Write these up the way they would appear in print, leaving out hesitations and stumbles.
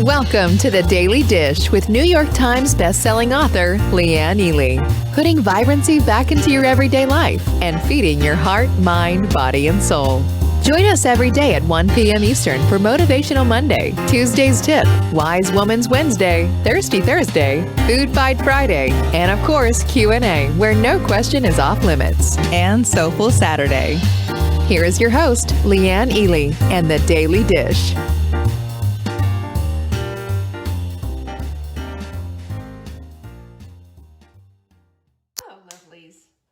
Welcome to the Daily Dish with New York Times bestselling author Leanne Ely. Putting vibrancy back into your everyday life and feeding your heart, mind, body, and soul. Join us every day at 1 p.m. Eastern for Motivational Monday, Tuesday's Tip, Wise Woman's Wednesday, Thirsty Thursday, Food Fight Friday, and of course Q&A, where no question is off limits, and Soulful Saturday. Here is your host, Leanne Ely, and the Daily Dish.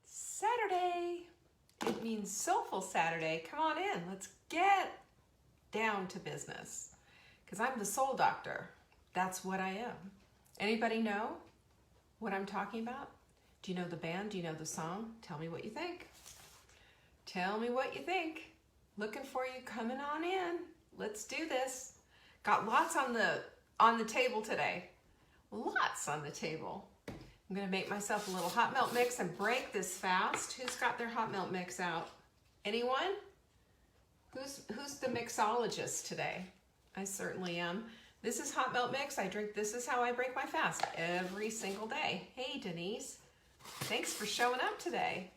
Saturday. It means Soulful Saturday. Come on in. Let's get down to business. Because I'm the soul doctor. That's what I am. Anybody know what I'm talking about? Do you know the band? Do you know the song? Tell me what you think. Tell me what you think. Looking for you coming on in. Let's do this. Got lots on the table today. Lots on the table. I'm going to make myself a little hot milk mix and break this fast. Who's got their hot milk mix out? Anyone? Who's the mixologist today? I certainly am. This is hot milk mix. I drink this is how I break my fast every single day. Hey, Denise. Thanks for showing up today.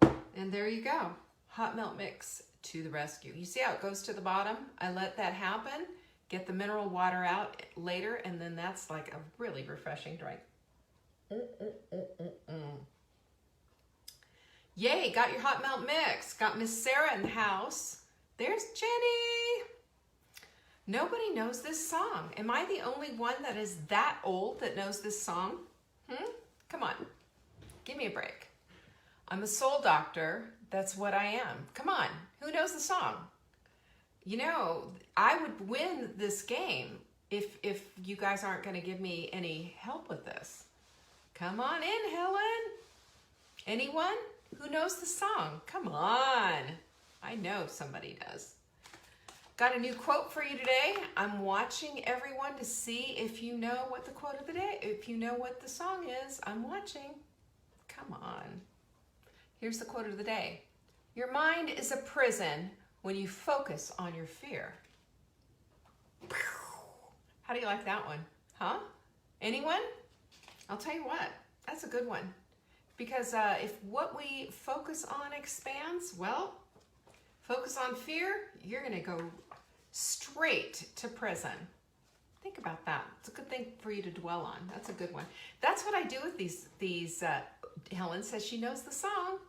And there you go. Hot milk mix to the rescue. You see how it goes to the bottom? I let that happen. Get the mineral water out later, and then that's like a really refreshing drink. Yay, got your hot milk mix. Got Miss Sarah in the house. There's Jenny. Nobody knows this song. Am I the only one that is that old that knows this song? Come on. Give me a break. I'm a soul doctor. That's what I am. Come on. Who knows the song? You know, I would win this game if you guys aren't going to give me any help with this. Come on in, Helen. Anyone who knows the song? Come on. I know somebody does. Got a new quote for you today. I'm watching everyone to see if you know what the quote of the day, if you know what the song is. I'm watching. Come on. Here's the quote of the day. Your mind is a prison when you focus on your fear. How do you like that one? Huh? Anyone? I'll tell you what, that's a good one. Because if what we focus on expands, well, focus on fear, you're going to go straight to prison. Think about that. It's a good thing for you to dwell on. That's a good one. That's what I do with these. Helen says she knows the song.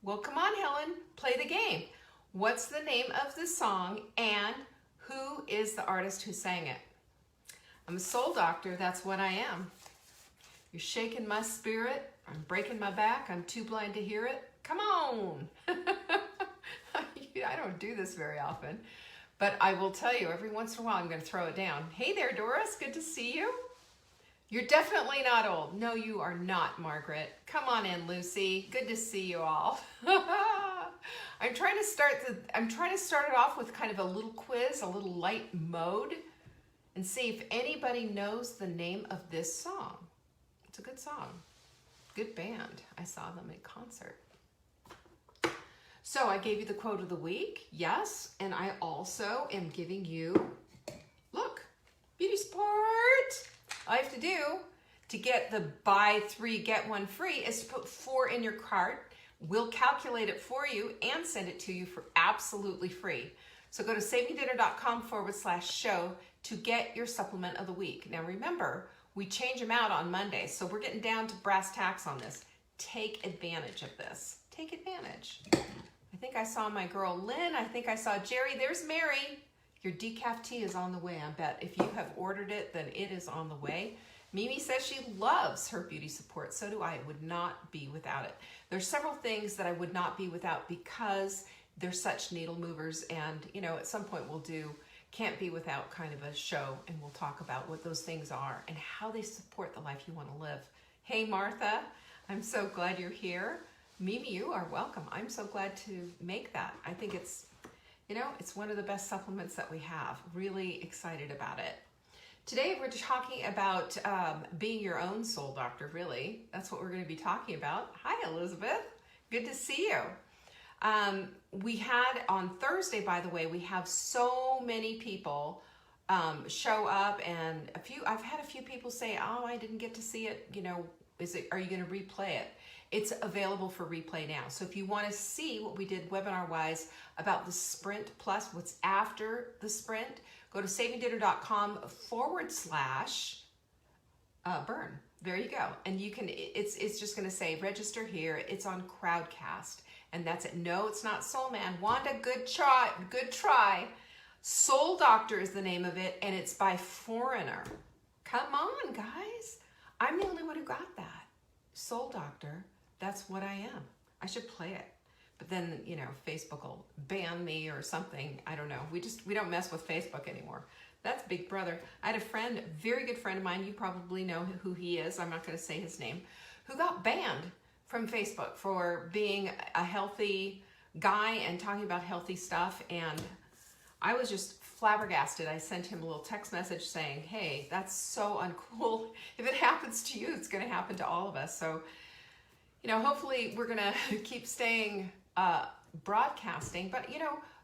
Well, come on, Helen, play the game. What's the name of the song and who is the artist who sang it? I'm a soul doctor. That's what I am. You're shaking my spirit. I'm breaking my back. I'm too blind to hear it. Come on. I don't do this very often, but I will tell you every once in a while I'm going to throw it down. Hey there, Doris. Good to see you. You're definitely not old. No, you are not, Margaret. Come on in, Lucy. Good to see you all. I'm trying to start it off with kind of a little quiz, a little light mode, and see if anybody knows the name of this song. It's a good song. Good band. I saw them at concert. So I gave you the quote of the week. Yes. And I also am giving you, look, beauty support. All I have to do to get the buy 3, get 1 free is to put 4 in your cart. We'll calculate it for you and send it to you for absolutely free. So go to savingdinner.com/show to get your supplement of the week. Now remember, we change them out on Monday, so we're getting down to brass tacks on this. Take advantage of this. Take advantage. I think I saw my girl Lynn. I think I saw Jerry. There's Mary. Your decaf tea is on the way, I bet. If you have ordered it, then it is on the way. Mimi says she loves her beauty support. So do I. Would not be without it. There's several things that I would not be without because they're such needle movers. And, you know, at some point we'll do Can't Be Without kind of a show, and we'll talk about what those things are and how they support the life you want to live. Hey, Martha, I'm so glad you're here. Mimi, you are welcome. I'm so glad to make that. I think it's, you know, it's one of the best supplements that we have. Really excited about it. Today, we're talking about being your own soul doctor, really. That's what we're going to be talking about. Hi, Elizabeth. Good to see you. We had on Thursday, by the way, we have so many people show up, and I've had a few people say, oh, I didn't get to see it, are you going to replay it? It's available for replay now. So if you want to see what we did webinar wise about the Sprint Plus, what's after the Sprint, go to savingdinner.com/burn. There you go. And you can, it's just going to say register here. It's on Crowdcast, and that's it. No, it's not Soul Man. Wanda, good try. Good try. Soul Doctor is the name of it, and it's by Foreigner. Come on, guys. I'm the only one who got that. Soul Doctor, that's what I am. I should play it. But then, Facebook will ban me or something. I don't know. We don't mess with Facebook anymore. That's Big Brother. I had a friend, very good friend of mine, you probably know who he is, I'm not going to say his name, who got banned from Facebook for being a healthy guy and talking about healthy stuff. And I was just flabbergasted. I sent him a little text message saying, hey, that's so uncool. If it happens to you, it's going to happen to all of us. So, hopefully we're going to keep staying broadcasting. But,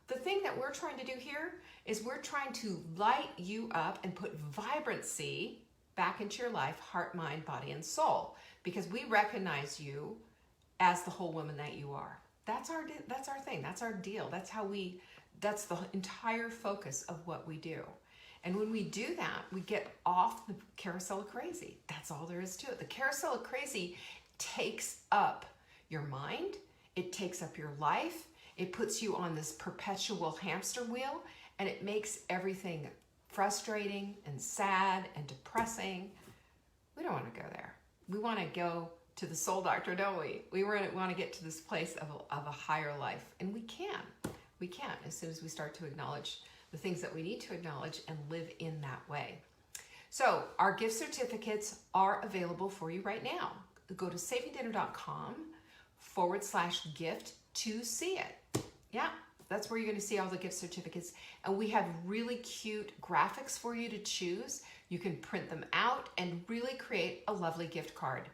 the thing that we're trying to do here is we're trying to light you up and put vibrancy back into your life, heart, mind, body, and soul, because we recognize you as the whole woman that you are. That's our thing. That's our deal. That's the entire focus of what we do. And when we do that, we get off the carousel of crazy. That's all there is to it. The carousel of crazy takes up your mind. It takes up your life. It puts you on this perpetual hamster wheel, and it makes everything frustrating and sad and depressing. We don't want to go there. We want to go to the Soul Doctor, don't we? We want to get to this place of a higher life, and we can. We can as soon as we start to acknowledge the things that we need to acknowledge and live in that way. So our gift certificates are available for you right now. Go to savingdinner.com/gift to see it. Yeah, that's where you're going to see all the gift certificates. And we have really cute graphics for you to choose. You can print them out and really create a lovely gift card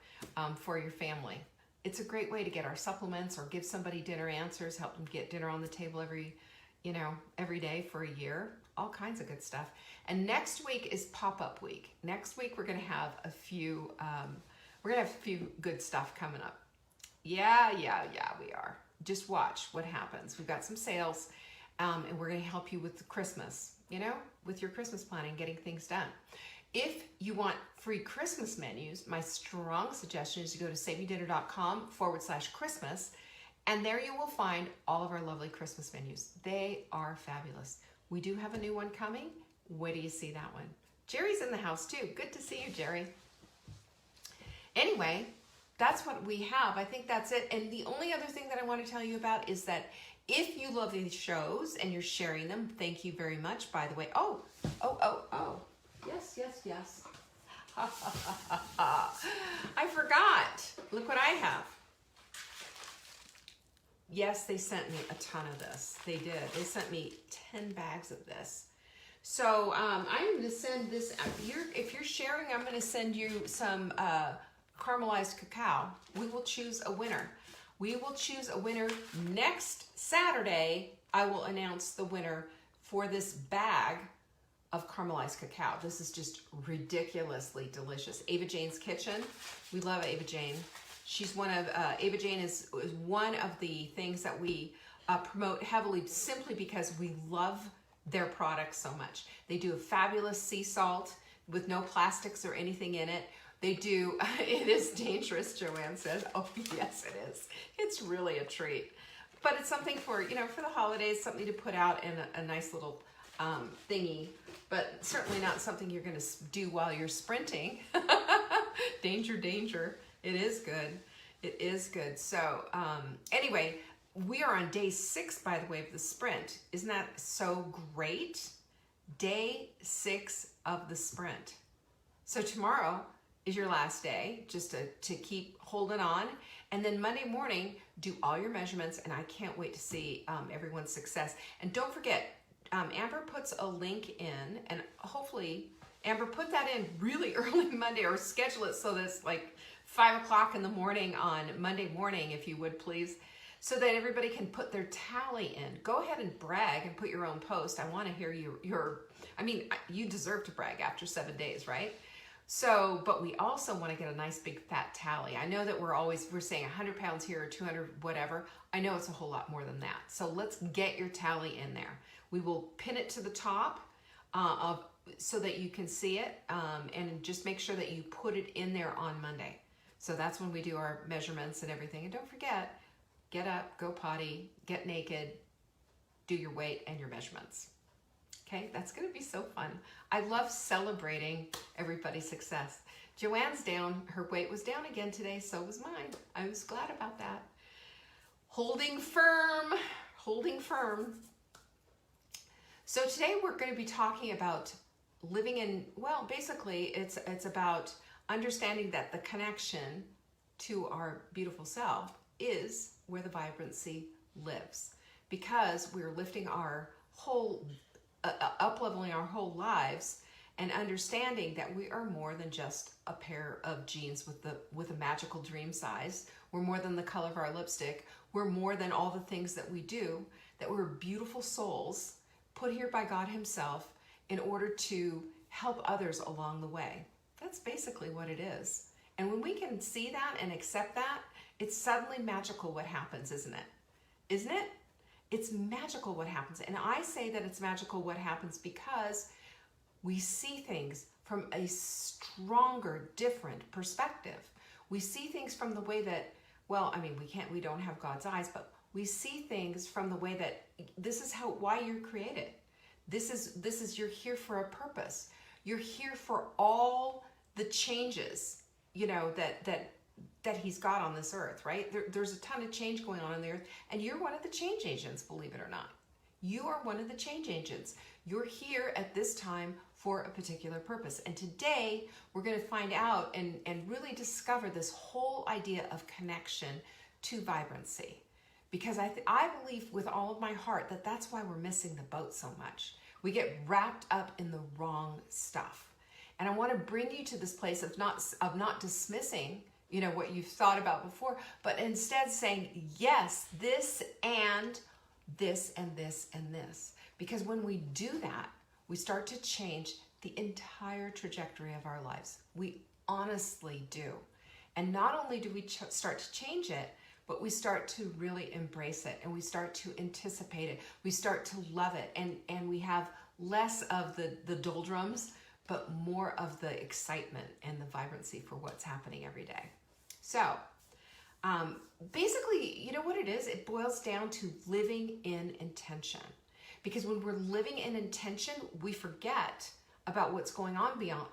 for your family. It's a great way to get our supplements or give somebody dinner answers, help them get dinner on the table every day for a year, all kinds of good stuff. And next week is pop-up week. Next week we're going to have a few good stuff coming up. Yeah, we are. Just watch what happens. We've got some sales, and we're going to help you with Christmas, with your Christmas planning, getting things done. If you want free Christmas menus, my strong suggestion is to go to savingdinner.com/Christmas, and there you will find all of our lovely Christmas menus. They are fabulous. We do have a new one coming. Wait till you see that one. Jerry's in the house too. Good to see you, Jerry. Anyway, that's what we have. I think that's it. And the only other thing that I want to tell you about is that if you love these shows and you're sharing them, thank you very much, by the way. Oh. Yes. I forgot. Look what I have. Yes, they sent me a ton of this. They did. They sent me 10 bags of this. So I'm going to send this, if you're sharing, I'm going to send you some caramelized cacao. We will choose a winner. Next Saturday. I will announce the winner for this bag of caramelized cacao. This is just ridiculously delicious. Ava Jane's Kitchen. We love Ava Jane. She's Ava Jane is one of the things that we promote heavily simply because we love their products so much. They do a fabulous sea salt with no plastics or anything in it. They do, it is dangerous, Joanne says. Oh, yes, it is. It's really a treat. But it's something for the holidays, something to put out in a nice little thingy, but certainly not something you're going to do while you're sprinting. Danger. It is good. So anyway, we are on day 6, by the way, of the sprint. Isn't that so great? Day 6 of the sprint. So tomorrow is your last day, just to keep holding on. And then Monday morning, do all your measurements, and I can't wait to see everyone's success. And don't forget, Amber puts a link in, and hopefully, Amber, put that in really early Monday, or schedule it so that it's like 5 o'clock in the morning on Monday morning, if you would please, so that everybody can put their tally in. Go ahead and brag and put your own post. I want to hear you deserve to brag after 7 days, right? So, but we also want to get a nice big fat tally. I know that we're saying 100 pounds here or 200, whatever. I know it's a whole lot more than that. So let's get your tally in there. We will pin it to the top so that you can see it, and just make sure that you put it in there on Monday. So that's when we do our measurements and everything. And don't forget, get up, go potty, get naked, do your weight and your measurements. Okay, that's going to be so fun. I love celebrating everybody's success. Joanne's down. Her weight was down again today, so was mine. I was glad about that. Holding firm, holding firm. So today we're going to be talking about living in, well, basically it's about understanding that the connection to our beautiful self is where the vibrancy lives, because we're lifting our whole up-leveling our whole lives and understanding that we are more than just a pair of jeans with a magical dream size. We're more than the color of our lipstick. We're more than all the things that we do, that we're beautiful souls put here by God himself in order to help others along the way. That's basically what it is. And when we can see that and accept that, it's suddenly magical what happens, isn't it? Isn't it? It's magical what happens. And I say that it's magical what happens because we see things from a stronger, different perspective. We see things from the way that, well, I mean, we don't have God's eyes, but we see things from the way that this is why you're created. This is you're here for a purpose. You're here for all the changes, that he's got on this earth, right? There's a ton of change going on the earth, and you're one of the change agents, believe it or not. You are one of the change agents. You're here at this time for a particular purpose. And today we're going to find out and really discover this whole idea of connection to vibrancy. Because I believe with all of my heart that that's why we're missing the boat so much. We get wrapped up in the wrong stuff. And I want to bring you to this place of not dismissing what you've thought about before, but instead saying, yes, this and this and this and this. Because when we do that, we start to change the entire trajectory of our lives. We honestly do. And not only do we start to change it, but we start to really embrace it, and we start to anticipate it. We start to love it, and we have less of the doldrums, but more of the excitement and the vibrancy for what's happening every day. So basically, you know what it is? It boils down to living in intention. Because when we're living in intention, we forget about what's going on beyond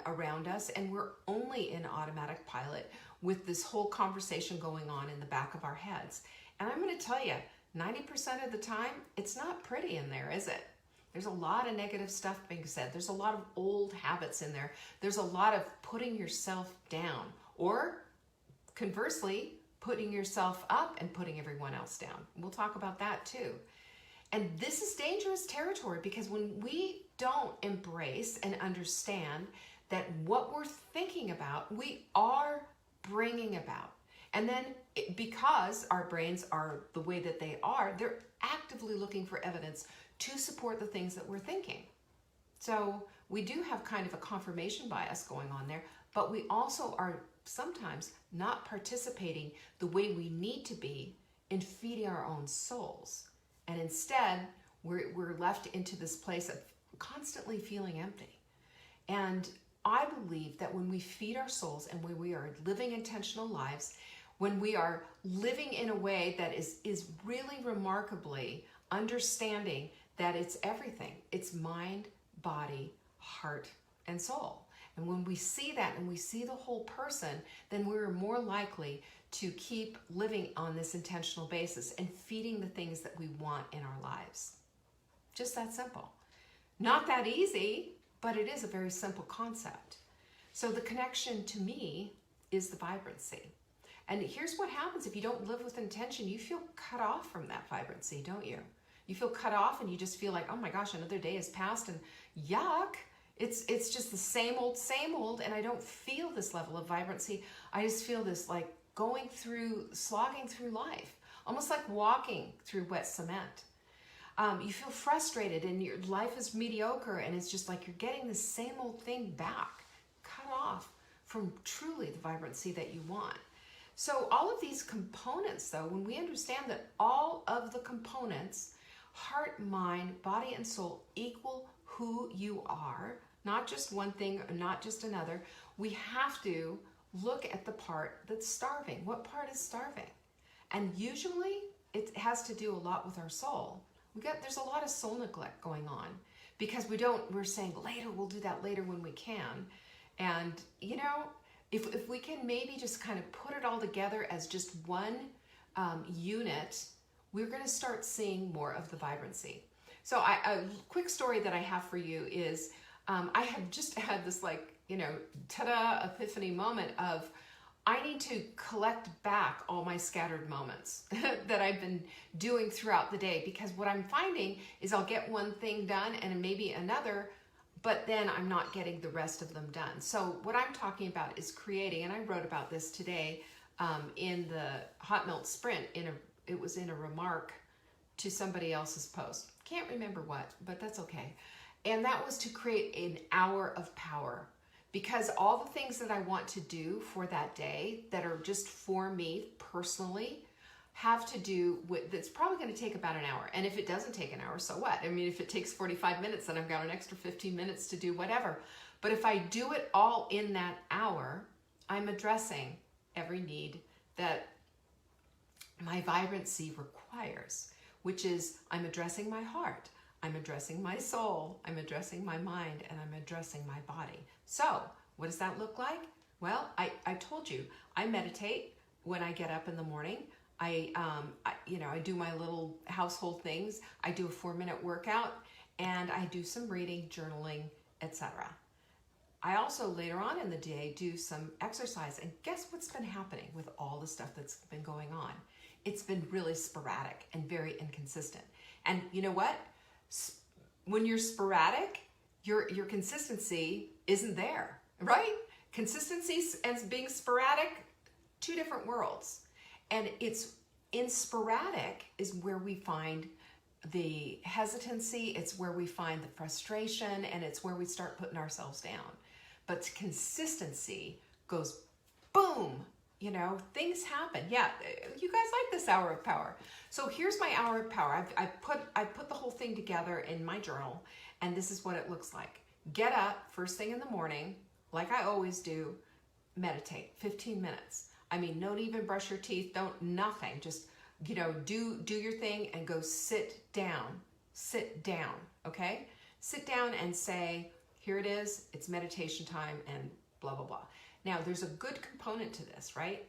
around us, and we're only in automatic pilot with this whole conversation going on in the back of our heads. And I'm going to tell you, 90% of the time, it's not pretty in there, is it? There's a lot of negative stuff being said. There's a lot of old habits in there. There's a lot of putting yourself down, or conversely, putting yourself up and putting everyone else down. We'll talk about that too. And this is dangerous territory, because when we don't embrace and understand that what we're thinking about, we are bringing about. And then because our brains are the way that they are, they're actively looking for evidence to support the things that we're thinking. So we do have kind of a confirmation bias going on there, but we also are sometimes not participating the way we need to be in feeding our own souls. And instead, we're left into this place of constantly feeling empty. And I believe that when we feed our souls and when we are living intentional lives, when we are living in a way that is really remarkably understanding that it's everything. It's mind, body, heart, and soul. And when we see that and we see the whole person, then we're more likely to keep living on this intentional basis and feeding the things that we want in our lives. Just that simple. Not that easy, but it is a very simple concept. So the connection to me is the vibrancy. And here's what happens if you don't live with intention. You feel cut off from that vibrancy, don't you? You feel cut off, and you just feel like, oh my gosh, another day has passed, and yuck. It's just the same old, and I don't feel this level of vibrancy. I just feel this like slogging through life. almost like walking through wet cement. You feel frustrated and your life is mediocre and it's just like you're getting the same old thing back, cut off from truly the vibrancy that you want. So all of these components, though, when we understand that all of the components, heart, mind, body, and soul, equal who you are, not just one thing or not just another, we have to look at the part that's starving. What part is starving? And usually it has to do a lot with our soul. There's a lot of soul neglect going on because we're saying later, we'll do that later when we can. And, you know, if we can maybe just kind of put it all together as just one unit, we're going to start seeing more of the vibrancy. So a quick story that I have for you is I have just had this ta-da epiphany moment of I need to collect back all my scattered moments that I've been doing throughout the day, because what I'm finding is I'll get one thing done and maybe another, but then I'm not getting the rest of them done. So what I'm talking about is creating, and I wrote about this today in the Hot Melt Sprint, it was in a remark to somebody else's post. Can't remember what, but that's okay. And that was to create an hour of power. Because all the things that I want to do for that day that are just for me personally have to do with, it's probably going to take about an hour. And if it doesn't take an hour, so what? I mean, if it takes 45 minutes, then I've got an extra 15 minutes to do whatever. But if I do it all in that hour, I'm addressing every need that my vibrancy requires, which is I'm addressing my heart, I'm addressing my soul, I'm addressing my mind, and I'm addressing my body. So what does that look like? Well, I told you, I meditate when I get up in the morning. I do my little household things. I do a 4-minute workout, and I do some reading, journaling, etc. I also later on in the day do some exercise, and guess what's been happening with all the stuff that's been going on? It's been really sporadic and very inconsistent. And you know what? When you're sporadic, your consistency isn't there, right? Consistency and being sporadic, two different worlds. And it's in sporadic is where we find the hesitancy, it's where we find the frustration, and it's where we start putting ourselves down. But consistency goes boom, things happen. Yeah, you guys like this hour of power. So here's my hour of power. I put the whole thing together in my journal, and this is what it looks like. Get up first thing in the morning, like I always do, meditate, 15 minutes. I mean, don't even brush your teeth, nothing. Just, do your thing and go sit down, okay? Sit down and say, here it is, it's meditation time and blah, blah, blah. Now, there's a good component to this, right?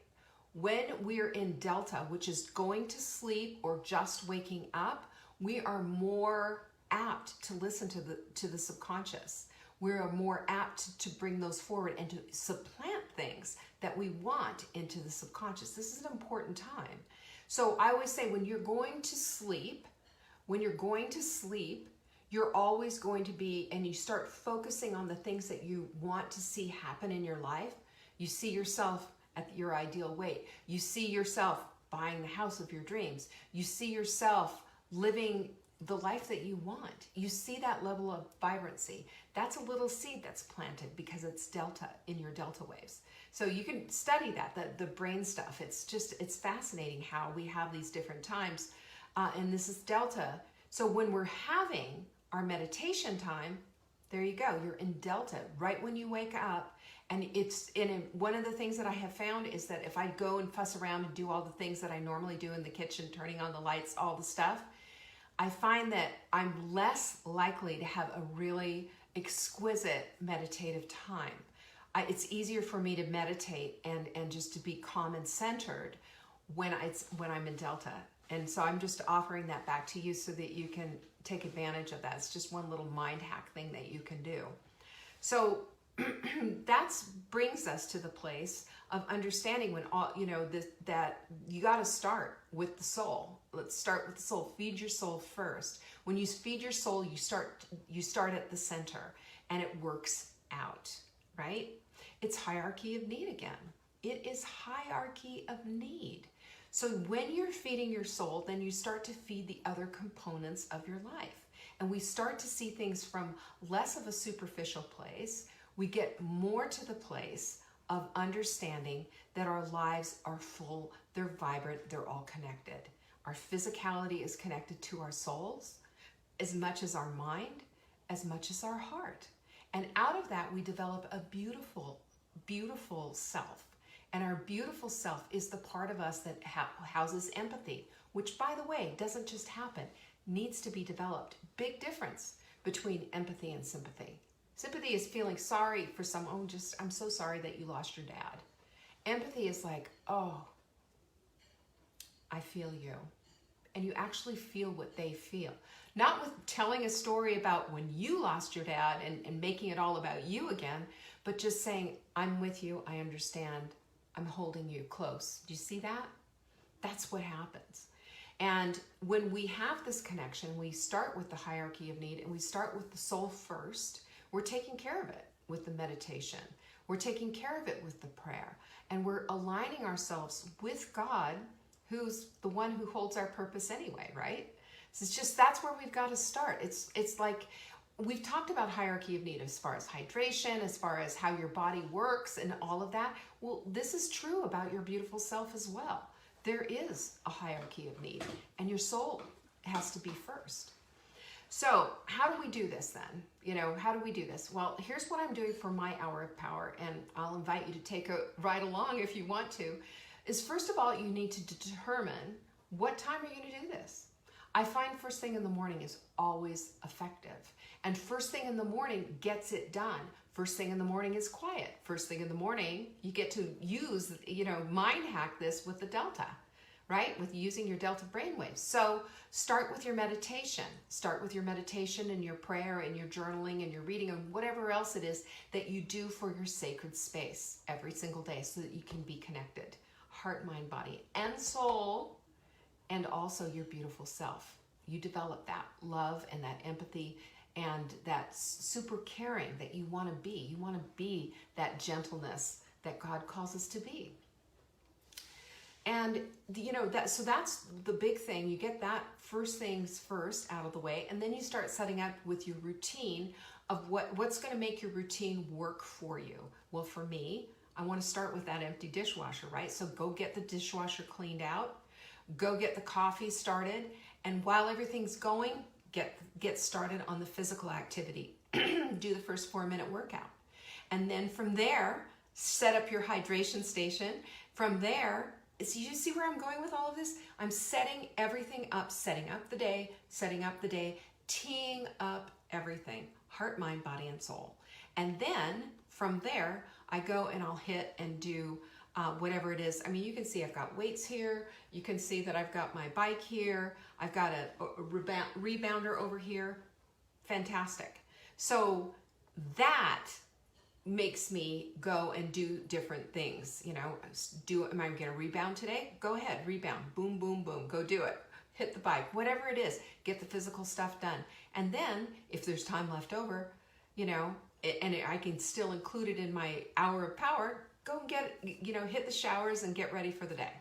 When we're in Delta, which is going to sleep or just waking up, we are more apt to listen to the subconscious. We're more apt to bring those forward and to supplant things that we want into the subconscious. This is an important time. So I always say when you're going to sleep, you're always going to be, and you start focusing on the things that you want to see happen in your life. You see yourself at your ideal weight. You see yourself buying the house of your dreams. You see yourself living the life that you want. You see that level of vibrancy. That's a little seed that's planted because it's delta in your delta waves. So you can study that, the brain stuff. It's fascinating how we have these different times. And this is delta. So when we're having our meditation time, there you go. You're in delta right when you wake up. And one of the things that I have found is that if I go and fuss around and do all the things that I normally do in the kitchen, turning on the lights, all the stuff, I find that I'm less likely to have a really exquisite meditative time. It's easier for me to meditate and just to be calm and centered when I'm in Delta. And so I'm just offering that back to you so that you can take advantage of that. It's just one little mind hack thing that you can do. So that brings us to the place of understanding when that you got to start with the soul. Let's start with the soul. Feed your soul first. When you feed your soul, you start at the center, and it works out, right? It's hierarchy of need again. It is hierarchy of need. So when you're feeding your soul, then you start to feed the other components of your life. And we start to see things from less of a superficial place. We get more to the place of understanding that our lives are full, they're vibrant, they're all connected. Our physicality is connected to our souls as much as our mind, as much as our heart. And out of that, we develop a beautiful, beautiful self. And our beautiful self is the part of us that houses empathy, which, by the way, doesn't just happen, needs to be developed. Big difference between empathy and sympathy. Sympathy is feeling sorry for someone, I'm so sorry that you lost your dad. Empathy is like, oh, I feel you. And you actually feel what they feel. Not with telling a story about when you lost your dad and making it all about you again, but just saying, I'm with you, I understand, I'm holding you close. Do you see that? That's what happens. And when we have this connection, we start with the hierarchy of need and we start with the soul first. We're taking care of it with the meditation. We're taking care of it with the prayer. And we're aligning ourselves with God, who's the one who holds our purpose anyway, right? So it's just, that's where we've got to start. It's like, we've talked about hierarchy of need as far as hydration, as far as how your body works and all of that. Well, this is true about your beautiful self as well. There is a hierarchy of need, and your soul has to be first. So how do we do this then? You know, how do we do this? Well, here's what I'm doing for my hour of power, and I'll invite you to take a ride along if you want to, is first of all, you need to determine what time are you going to do this. I find first thing in the morning is always effective. And first thing in the morning gets it done. First thing in the morning is quiet. First thing in the morning, you get to use, mind hack this with the delta, right? With using your delta brainwaves. So start with your meditation. Start with your meditation and your prayer and your journaling and your reading and whatever else it is that you do for your sacred space every single day so that you can be connected. Heart, mind, body, and soul, and also your beautiful self. You develop that love and that empathy and that super caring that you want to be. You want to be that gentleness that God calls us to be. And so that's the big thing. You get that first things first out of the way, and then you start setting up with your routine of what's going to make your routine work for you. Well, for me, I want to start with that empty dishwasher, right? So go get the dishwasher cleaned out, go get the coffee started, and while everything's going, get started on the physical activity. Do the first 4-minute workout. And then from there, set up your hydration station. From there, so you see where I'm going with all of this? I'm setting everything up, setting up the day, teeing up everything, heart, mind, body, and soul. And then from there, I go and I'll hit and do whatever it is. I mean, you can see I've got weights here. You can see that I've got my bike here. I've got a rebounder over here. Fantastic. So that makes me go and do different things. Am I going to rebound today? Go ahead, rebound. Boom, boom, boom. Go do it. Hit the bike. Whatever it is, get the physical stuff done. And then if there's time left over, and I can still include it in my hour of power, go and get, hit the showers and get ready for the day.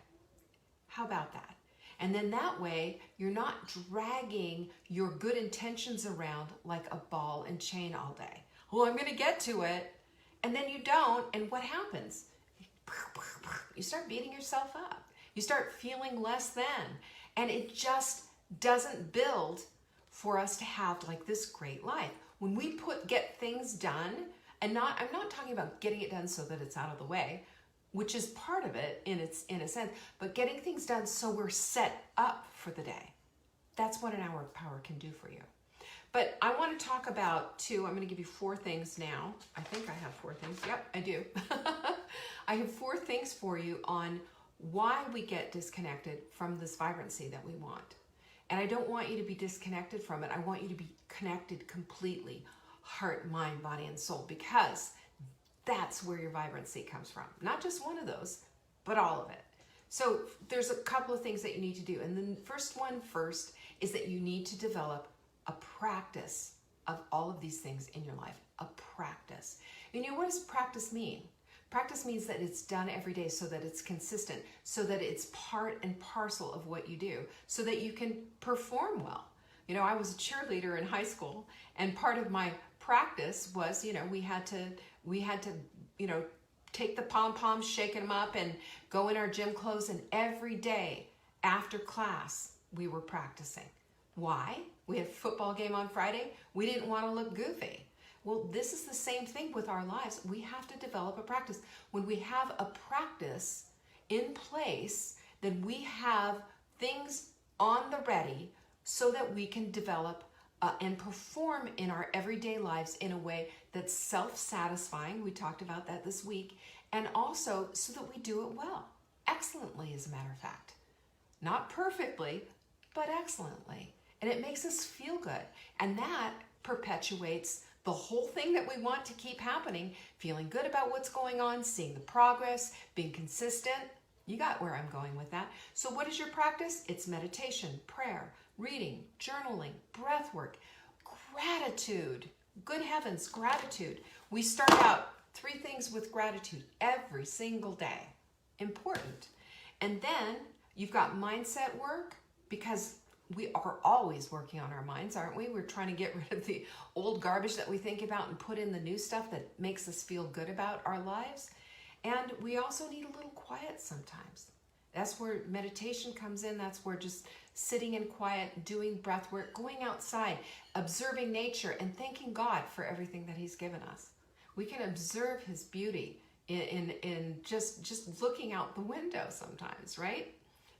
How about that? And then that way, you're not dragging your good intentions around like a ball and chain all day. Well, I'm going to get to it. And then you don't. And what happens? You start beating yourself up. You start feeling less than. And it just doesn't build for us to have like this great life. When we get things done, and I'm not talking about getting it done so that it's out of the way, which is part of it in a sense, but getting things done so we're set up for the day. That's what an hour of power can do for you. But I want to talk about I'm going to give you 4 things now. I think I have 4 things. Yep, I do. I have 4 things for you on why we get disconnected from this vibrancy that we want. And I don't want you to be disconnected from it. I want you to be connected completely, heart, mind, body, and soul, because that's where your vibrancy comes from. Not just one of those, but all of it. So there's a couple of things that you need to do. And the first is that you need to develop a practice of all of these things in your life. A practice. What does practice mean? Practice means that it's done every day so that it's consistent, so that it's part and parcel of what you do, so that you can perform well. You know, I was a cheerleader in high school, and part of my practice was, you know, we had to, you know, take the pom-poms, shaking them up, and go in our gym clothes, and every day after class, we were practicing. Why? We had a football game on Friday. We didn't want to look goofy. Well, this is the same thing with our lives. We have to develop a practice. When we have a practice in place, then we have things on the ready so that we can develop and perform in our everyday lives in a way that's self-satisfying. We talked about that this week. And also so that we do it well, excellently, as a matter of fact. Not perfectly, but excellently. And it makes us feel good. And that perpetuates the whole thing that we want to keep happening, feeling good about what's going on, seeing the progress, being consistent. You got where I'm going with that. So what is your practice? It's meditation, prayer, reading, journaling, breath work, gratitude. Good heavens, gratitude. We start out 3 things with gratitude every single day. Important. And then you've got mindset work, because we are always working on our minds, aren't we? We're trying to get rid of the old garbage that we think about and put in the new stuff that makes us feel good about our lives. And we also need a little quiet sometimes. That's where meditation comes in. That's where just sitting in quiet, doing breath work, going outside, observing nature, and thanking God for everything that He's given us. We can observe His beauty in just looking out the window sometimes, right?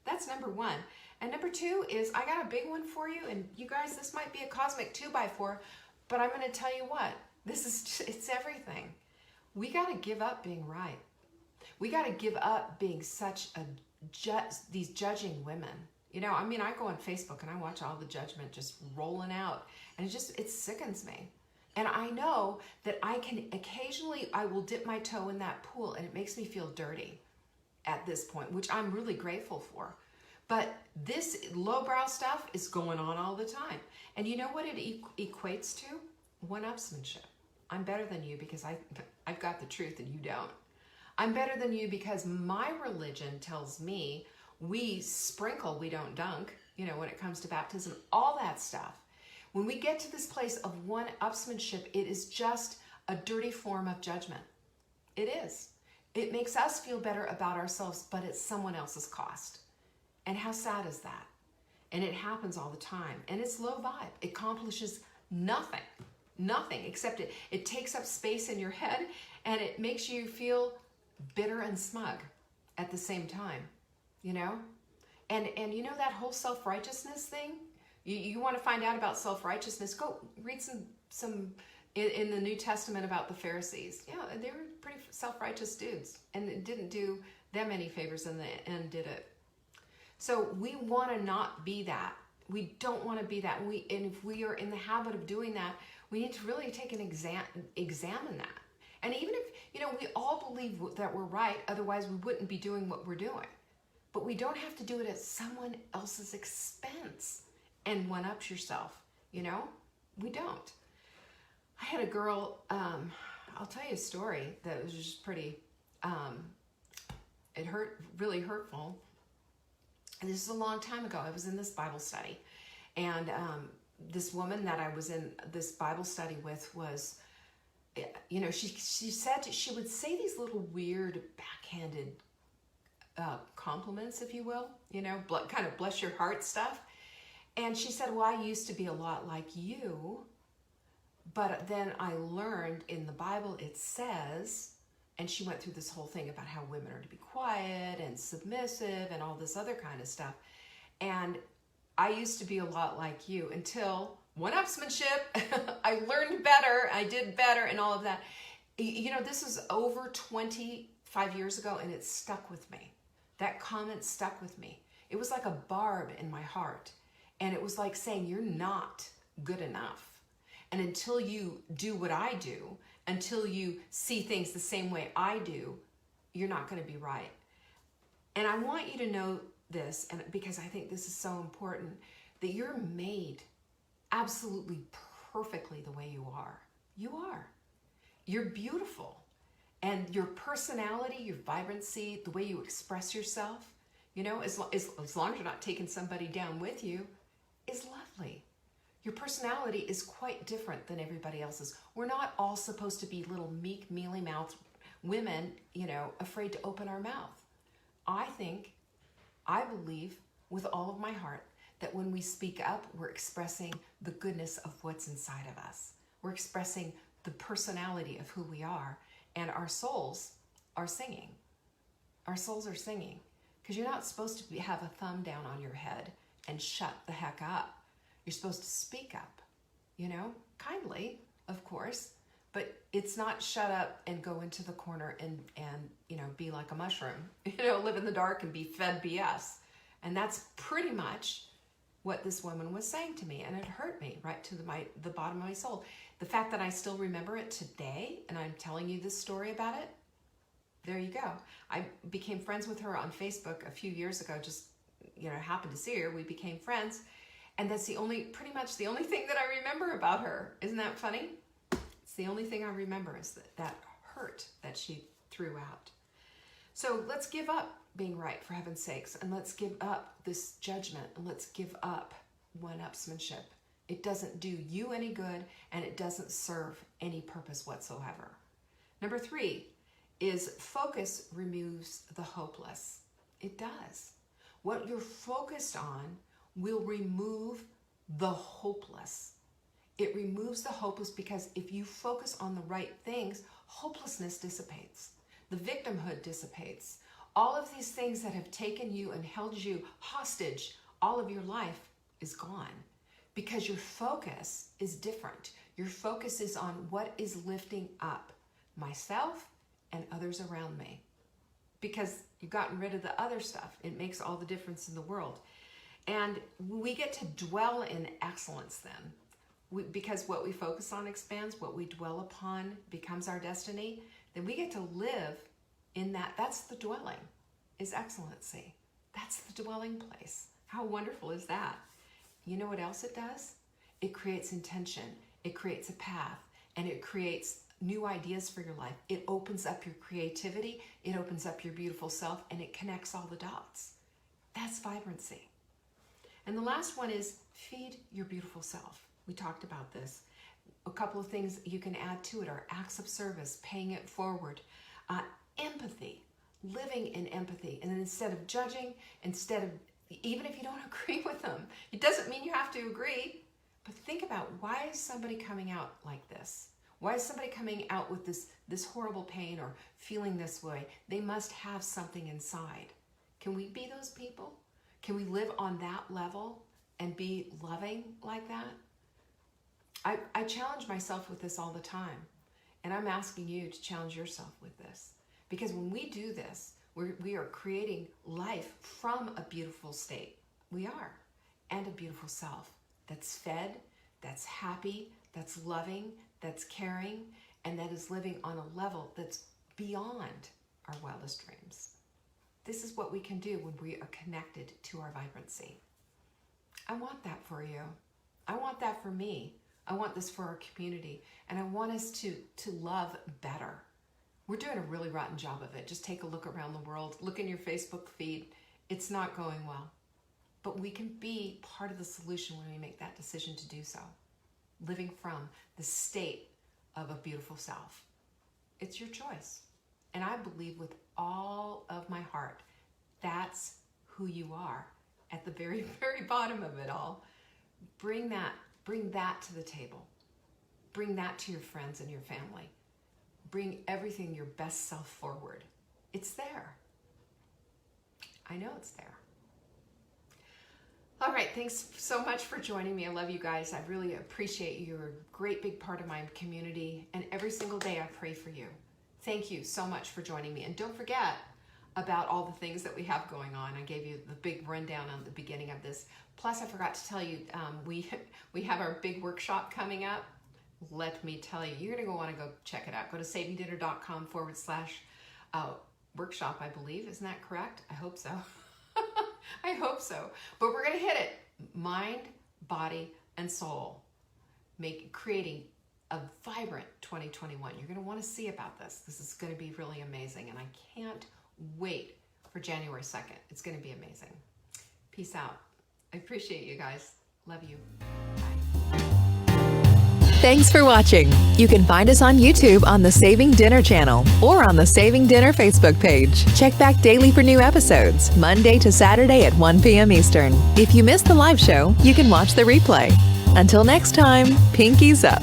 That's number 1. And number 2 is, I got a big one for you, and you guys, this might be a cosmic 2x4, but I'm going to tell you what, it's everything. We got to give up being right. We got to give up being such these judging women. You know, I mean, I go on Facebook and I watch all the judgment just rolling out, and it sickens me. And I know that I will dip my toe in that pool, and it makes me feel dirty at this point, which I'm really grateful for. But this lowbrow stuff is going on all the time. And you know what it equates to? One-upsmanship. I'm better than you because I've got the truth and you don't. I'm better than you because my religion tells me we sprinkle, we don't dunk, you know, when it comes to baptism, all that stuff. When we get to this place of one-upsmanship, it is just a dirty form of judgment. It is. It makes us feel better about ourselves, but it's someone else's cost. And how sad is that? And it happens all the time. And it's low vibe. It accomplishes nothing. Nothing, except it takes up space in your head, and it makes you feel bitter and smug at the same time, you know? And you know that whole self-righteousness thing? You want to find out about self-righteousness, go read some in the New Testament about the Pharisees. Yeah, they were pretty self-righteous dudes, and it didn't do them any favors in the end, did it? So we want to not be that. We don't want to be that. And if we are in the habit of doing that, we need to really take an examine that. And even if, you know, we all believe that we're right, otherwise we wouldn't be doing what we're doing. But we don't have to do it at someone else's expense and one-up yourself, you know? We don't. I had a girl, I'll tell you a story that was just pretty, it hurt, really hurtful. And this is a long time ago. I was in this Bible study, and this woman that I was in this Bible study with was, you know, she said she would say these little weird backhanded compliments, if you will, you know, kind of bless your heart stuff. And she said, well, I used to be a lot like you, but then I learned in the Bible it says, and she went through this whole thing about how women are to be quiet and submissive and all this other kind of stuff. And I used to be a lot like you until one-upsmanship. I learned better, I did better, and all of that. You know, this was over 25 years ago, and it stuck with me. That comment stuck with me. It was like a barb in my heart. And it was like saying, you're not good enough. And until you do what I do, until you see things the same way I do, you're not going to be right. And I want you to know this, and because I think this is so important, that you're made absolutely perfectly the way you are. You are. You're beautiful. And your personality, your vibrancy, the way you express yourself, you know, as long as you're not taking somebody down with you, is lovely. Your personality is quite different than everybody else's. We're not all supposed to be little meek, mealy-mouthed women, you know, afraid to open our mouth. I believe with all of my heart that when we speak up, we're expressing the goodness of what's inside of us. We're expressing the personality of who we are, and our souls are singing. Our souls are singing, because you're not supposed to have a thumb down on your head and shut the heck up. You're supposed to speak up, you know, kindly, of course, but it's not shut up and go into the corner and you know, be like a mushroom, you know, live in the dark and be fed BS. And that's pretty much what this woman was saying to me, and it hurt me right to the bottom of my soul. The fact that I still remember it today, and I'm telling you this story about it, there you go. I became friends with her on Facebook a few years ago, just, you know, happened to see her. We became friends, and that's pretty much the only thing that I remember about her. Isn't that funny? It's the only thing I remember is that hurt that she threw out. So let's give up being right, for heaven's sakes, and let's give up this judgment, and let's give up one-upsmanship. It doesn't do you any good, and it doesn't serve any purpose whatsoever. Number 3 is focus removes the hopeless. It does. What you're focused on will remove the hopeless. It removes the hopeless, because if you focus on the right things, hopelessness dissipates. The victimhood dissipates. All of these things that have taken you and held you hostage all of your life is gone, because your focus is different. Your focus is on what is lifting up myself and others around me, because you've gotten rid of the other stuff. It makes all the difference in the world. And we get to dwell in excellence then, because what we focus on expands, what we dwell upon becomes our destiny. Then we get to live in that. That's the dwelling, is excellency. That's the dwelling place. How wonderful is that? You know what else it does? It creates intention. It creates a path, and it creates new ideas for your life. It opens up your creativity. It opens up your beautiful self, and it connects all the dots. That's vibrancy. And the last one is feed your beautiful self. We talked about this. A couple of things you can add to it are acts of service, paying it forward, empathy, living in empathy. And then instead of judging, even if you don't agree with them, it doesn't mean you have to agree, but think about, why is somebody coming out like this? Why is somebody coming out with this horrible pain or feeling this way? They must have something inside. Can we be those people? Can we live on that level and be loving like that? I challenge myself with this all the time, and I'm asking you to challenge yourself with this, because when we do this, we are creating life from a beautiful state. We are, and a beautiful self that's fed, that's happy, that's loving, that's caring, and that is living on a level that's beyond our wildest dreams. This is what we can do when we are connected to our vibrancy. I want that for you. I want that for me. I want this for our community, and I want us to love better. We're doing a really rotten job of it. Just take a look around the world. Look in your Facebook feed. It's not going well. But we can be part of the solution when we make that decision to do so. Living from the state of a beautiful self. It's your choice. And I believe with all of my heart, that's who you are at the very, very bottom of it all. Bring that to the table. Bring that to your friends and your family. Bring everything, your best self forward. It's there. I know it's there. All right, thanks so much for joining me. I love you guys. I really appreciate you. You're a great big part of my community, and every single day I pray for you. Thank you so much for joining me. And don't forget about all the things that we have going on. I gave you the big rundown on the beginning of this. Plus, I forgot to tell you, we have our big workshop coming up. Let me tell you, you're going to want to go check it out. Go to savingdinner.com/workshop, I believe. Isn't that correct? I hope so. I hope so. But we're going to hit it. Mind, body, and soul. Creating a vibrant 2021. You're going to want to see about this. This is going to be really amazing, and I can't wait for January 2nd. It's going to be amazing. Peace out. I appreciate you guys. Love you. Bye. Thanks for watching. You can find us on YouTube on the Saving Dinner channel or on the Saving Dinner Facebook page. Check back daily for new episodes, Monday to Saturday at 1 p.m. Eastern. If you missed the live show, you can watch the replay. Until next time, pinkies up.